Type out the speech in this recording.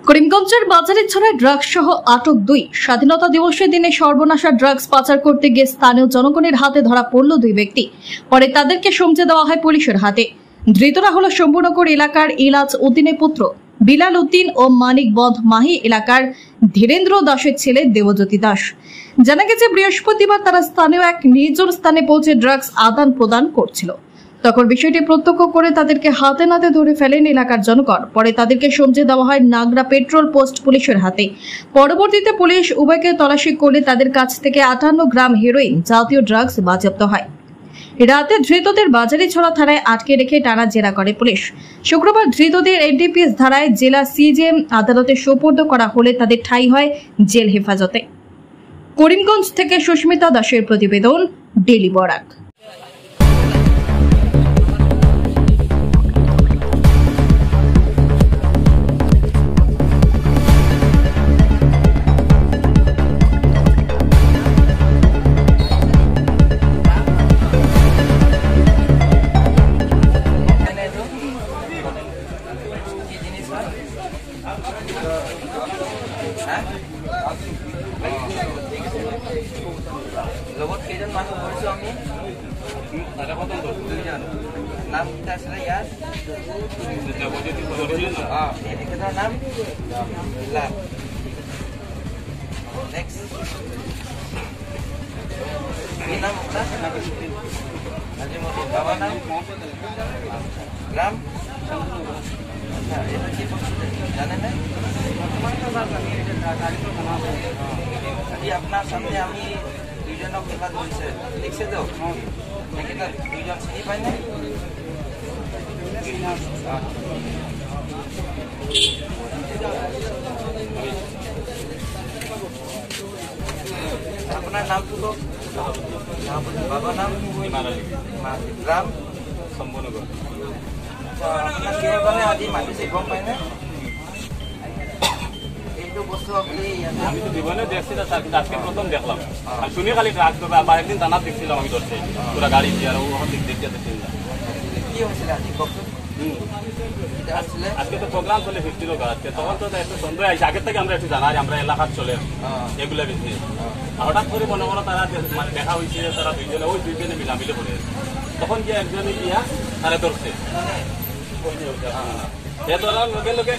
করিমগঞ্জের বাজারে ছড়ায় ড্রাগস সহ আটক 2। স্বাধীনতা দিবসের দিনে সর্বনাশা ড্রাগস পাচার করতে গিয়ে স্থানীয় জনগণের হাতে ধরা পড়ল 2 ব্যক্তি। পরে তাদেরকে সমঝে দেওয়া হয় পুলিশের হাতে। ধৃতরা হলো শম্ভুনগর এলাকার ইলাজ উদ্দিনের পুত্র বিলাল উদ্দিন ও মানিকবন্ধ মাহি এলাকার ধীরেন্দ্র দাসের ছেলে দেবজ্যোতি দাস। জানা গেছে বৃহস্পতিবার তারা স্থানীয় এক নির্জন স্থানে পৌঁছে ড্রাগস আদান প্রদান করছিল। তখন বিষয়টি প্রত্যক্ষ করে তাদেরকে হাতে নাতে ধরে ফেলেন এলাকার জনগণ। পরে তাদেরকে সমঝে দেওয়া হয় নাগরা পেট্রোল পোস্ট পুলিশের হাতে। পরবর্তীতে পুলিশ উভয়কে তল্লাশি করলে তাদের কাছ থেকে 58 গ্রাম হেরোইন জাতীয় ড্রাগস বাজেয়াপ্ত হয়। রাতে ধৃতদের বাজারিছড়া থানায় আটকে রেখে টানা জেরা করে পুলিশ। শুক্রবার ধৃতদের এনডিপিএস ধারায় জেলা সিজেএম আদালতে সোপর্দ করা হলে তাদের ঠাঁই হয় জেল হেফাজতে। করিমগঞ্জ থেকে সুস্মিতা দাসের প্রতিবেদন, ডেইলি বরাক। লগত কেইজন মানুহ গৈছো আমি দুইজন নাম কিটা আছিলে ইয়াৰ এখেতৰ নাম লাভ। নেক্সট কি নাম নাজিমুদ্দিন, বাবা নাম গ্রাম। আচ্ছা এটা কি জানে না? আজি আপনার সামনে আমি দুইজনক খেলা ধরছে, দেখছে তো এখানে দুইজন চিনি পাই না? আপনার নাম তো বাবার নাম গ্রাম শম্ভুনগর। আপনার কিভাবে আজি মাতিছে গম পাই না? আমি তো জীবনে দেখছি না স্যার, কিন্তু আজকে প্রথম দেখলাম। আর শুনে খালি ট্রাক করবে, আবার একদিন দানা দেখছিলাম আমি ধরছে পুরা গাড়ি দিয়ে, আর ওখান থেকে দেখতে দেখছি কি হয়েছিল আজি কখন? আজকে তো প্রোগ্রাম চলে 50 লোক আছে, তখন তো একটু সন্দেহ আছে। আগের থেকে আমরা একটু জানাই আমরা এলাকার চলে এগুলো বিজনেস। হঠাৎ করে মনে করো তারা মানে দেখা হয়েছে, তারা দুইজনে ওই দুইজনে মিলামিলে করে, তখন গিয়ে একজনে গিয়া তারা ধরছে। এ ধরার লগে লগে